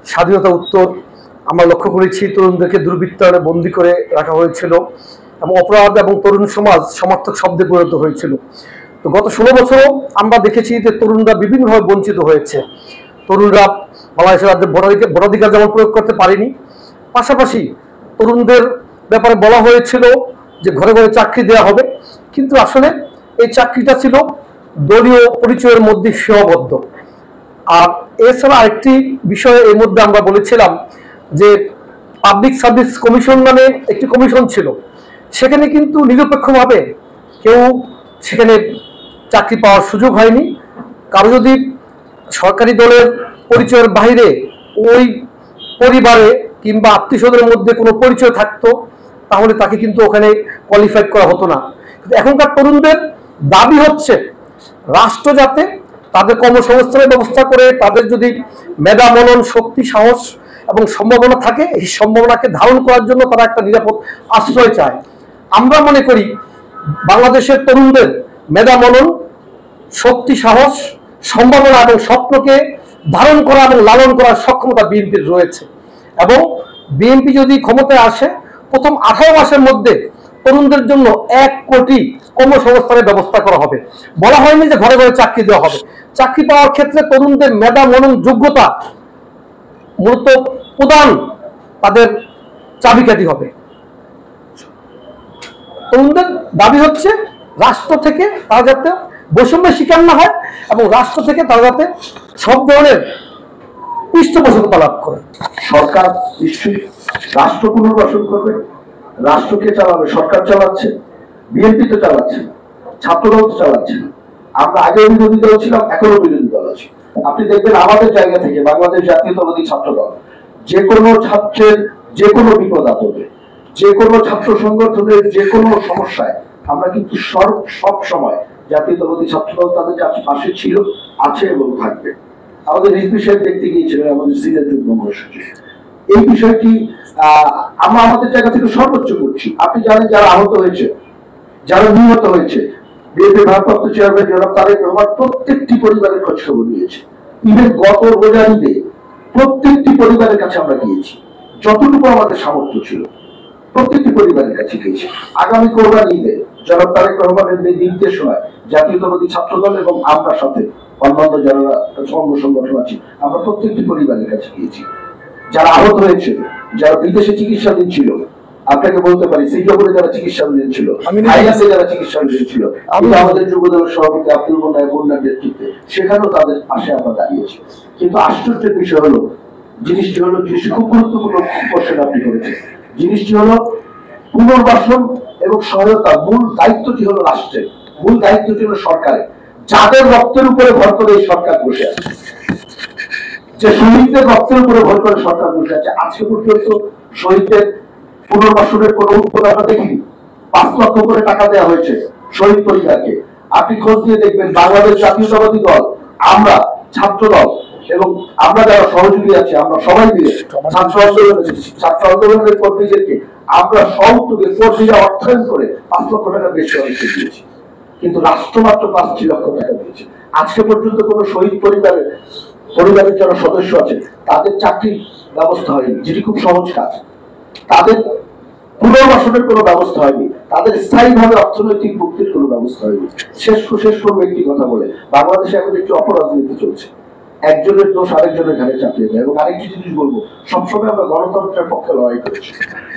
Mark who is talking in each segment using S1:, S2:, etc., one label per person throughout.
S1: স্বাধীনতা উত্তর আমরা লক্ষ্য করেছি তরুণদেরকে দুর্বৃত্তায়নে বন্দী করে রাখা হয়েছিল এবং অপরাধ এবং তরুণ সমাজ সমার্থক শব্দে পরিণত হয়েছিল। তো গত 16 বছরও আমরা দেখেছি যে তরুণরা বিভিন্নভাবে বঞ্চিত হয়েছে। তরুণরা বাংলাদেশের রাজ্যে ভোটাধিকার যেমন প্রয়োগ করতে পারেনি, পাশাপাশি তরুণদের ব্যাপারে বলা হয়েছিল যে ঘরে ঘরে চাকরি দেওয়া হবে, কিন্তু আসলে এই চাকরিটা ছিল দলীয় পরিচয়ের মধ্যে সীমাবদ্ধ। আর এছাড়া আরেকটি বিষয় এর মধ্যে আমরা বলেছিলাম যে পাবলিক সার্ভিস কমিশন নামে একটি কমিশন ছিল, সেখানে কিন্তু নিরপেক্ষভাবে কেউ সেখানে চাকরি পাওয়ার সুযোগ হয়নি। কারো যদি সরকারি দলের পরিচয়ের বাইরে ওই পরিবারে কিংবা আত্মীয়স্বজনের মধ্যে কোনো পরিচয় থাকতো তাহলে তাকে কিন্তু ওখানে কোয়ালিফাইড করা হতো না। কিন্তু এখনকার তরুণদের দাবি হচ্ছে রাষ্ট্র যাতে তাদের কর্মসংস্থানের ব্যবস্থা করে, তাদের যদি মেধা মনন শক্তি সাহস এবং সম্ভাবনা থাকে, এই সম্ভাবনাকে ধারণ করার জন্য তারা একটা নিরাপদ আশ্রয় চায়। আমরা মনে করি বাংলাদেশের তরুণদের মেধা মনন শক্তি সাহস সম্ভাবনা এবং স্বপ্নকে ধারণ করা এবং লালন করার সক্ষমতা বিএনপির রয়েছে এবং বিএনপি যদি ক্ষমতায় আসে প্রথম 18 মাসের মধ্যে তরুণদের জন্য 1 কোটি কর্মসংস্থানের ব্যবস্থা করা হবে। বলা হয়নি যে ঘরে ঘরে চাকরি দেওয়া হবে। চাকরি পাওয়ার ক্ষেত্রে তরুণদের মেধা মনন যোগ্যতা মূলত প্রধান তাদের চাবিকাঠি হবে। তরুণদের দাবি হচ্ছে রাষ্ট্র থেকে তারা যাতে বৈষম্যের শিকার না হয় এবং রাষ্ট্র থেকে তারা যাতে সব ধরনের পৃষ্ঠপোষকতা লাভ করে।
S2: সরকার নিশ্চয়ই রাষ্ট্র পুনর্বাসন করবে, রাষ্ট্রকে চালাবে, সরকার চালাচ্ছে, বিএনপি তো চালাচ্ছে, ছাত্রদল তো চালাচ্ছে। আমরা আগেও বিরোধী দল ছিলাম, এখনো বিরোধী দল আছি। আপনি দেখবেন আমাদের জায়গা থেকে বাংলাদেশ জাতীয়তাবাদী ছাত্রদল যে কোনো ছাত্রের যে কোনো বিপদ আপদে, যে কোনো ছাত্র সংগঠনের যে কোনো সমস্যায় আমরা কিন্তু সব সময় জাতীয়তাবাদী ছাত্রদল তাদের পাশে ছিল, আছে এবং থাকবে। আমাদের রিজভী সাহেব দেখতে গিয়েছিলেন, আমাদের সিনিয়র যুগ্ম মহাসচিব। এই বিষয়টি আমরা আমাদের জায়গা থেকে সর্বোচ্চ করছি। আপনি জানেন যারা আহত হয়েছে, যারা নিহত হয়েছে, বিএনপি ভারপ্রাপ্ত চেয়ারম্যান জনাব তারেক রহমান প্রত্যেকটি পরিবারের খোঁজ খবর নিয়েছে। ইভেন গত রোজার ঈদে প্রত্যেকটি পরিবারের কাছে আমরা গিয়েছি, যতটুকু আমাদের সামর্থ্য ছিল প্রত্যেকটি পরিবারের কাছে গিয়েছি। আগামী কোরবান ঈদে জনাব তারেক রহমানের নির্দেশনায় জাতীয়তাবাদী ছাত্রদল এবং আমরা সাথে অন্যান্য যারা অঙ্গ সংগঠন আছে আমরা প্রত্যেকটি পরিবারের কাছে গিয়েছি। যারা আহত হয়েছে, যারা বিদেশে চিকিৎসাধীন ছিল, আপনাকে বলতে পারি সিঙ্গাপুরে যারা চিকিৎসাধীন ছিল, থাইল্যান্ডে যারা চিকিৎসাধীন ছিল, আমাদের যুবদলের সভাপতি আব্দুল মোন্নার নেতৃত্বে সেখানেও তাদের পাশে আমরা দাঁড়িয়েছি। কিন্তু আশ্চর্যের বিষয় হলো জিনিসটি খুব গুরুত্বপূর্ণ কোশ্চেন আপনি করেছেন। জিনিসটি হলো পুনর্বাসন এবং সহায়তা মূল দায়িত্বটি হলো রাষ্ট্রের, মূল দায়িত্বটি হলো সরকারের, যাদের রক্তের উপরে ভর করে এই সরকার বসে আছে, যে শহীদদের রক্তের উপরে ভর করে সরকার বসে আছে। আজকে পর্যন্ত শহীদদের পুনর্বাসনের কোনো উদ্যোগ আমরা দেখিনি। 5 লক্ষ করে টাকা দেওয়া হয়েছে শহীদ পরিবারকে। আপনি খোঁজ দিয়ে দেখবেন বাংলাদেশ জাতীয়তাবাদী দল, আমরা ছাত্র দল এবং আমরা যারা সহযোগী আছি আমরা সবাই মিলে ছাত্র আন্দোলনের কর্মীদেরকে আমরা সহযোগে কর্মীরা অর্থায়ন করে 5 লক্ষ টাকা বেশি অনেককে দিয়েছি, কিন্তু রাষ্ট্র মাত্র 5 লক্ষ টাকা দিয়েছে। আজকে পর্যন্ত কোনো শহীদ পরিবারের যারা সদস্য আছে তাদের চাকরির ব্যবস্থা হয়নি, যেটি খুব সহজ কাজ। তাদের পুনর্বাসনের কোনো ব্যবস্থা হয়নি, তাদের স্থায়ীভাবে অর্থনৈতিক মুক্তির কোনো ব্যবস্থা হয়নি। শেষ করবো একটি কথা বলে, বাংলাদেশে এখন একটি অপরাজনীতি চলছে, একজনের দোষ আরেকজনের ঘাড়ে চাপিয়ে দেয়। এবং আরেকটি জিনিস বলবো, সবসময় আমরা গণতন্ত্রের পক্ষে লড়াই করেছি।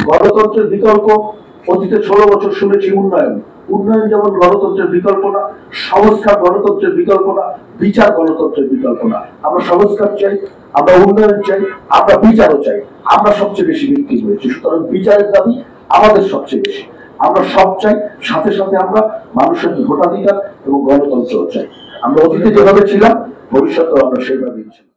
S2: গণতন্ত্রের বিকল্প অতীতে 16 বছর শুনেছি উন্নয়ন যেমন গণতন্ত্রের বিকল্প না, সংস্কার গণতন্ত্রের বিকল্প না, বিচার গণতন্ত্রের বিকল্প না। আমরা সংস্কার চাই, আমরা উন্নয়ন চাই, আমরা বিচারও চাই। আমরা সবচেয়ে বেশি ভিত্তি হয়েছি, সুতরাং বিচারের দাবি আমাদের সবচেয়ে বেশি। আমরা সব চাই, সাথে সাথে আমরা মানুষের ভোটাধিকার এবং গণতন্ত্রও চাই। আমরা অতীতে যেভাবে ছিলাম ভবিষ্যতেও আমরা সেভাবেই ছিলাম।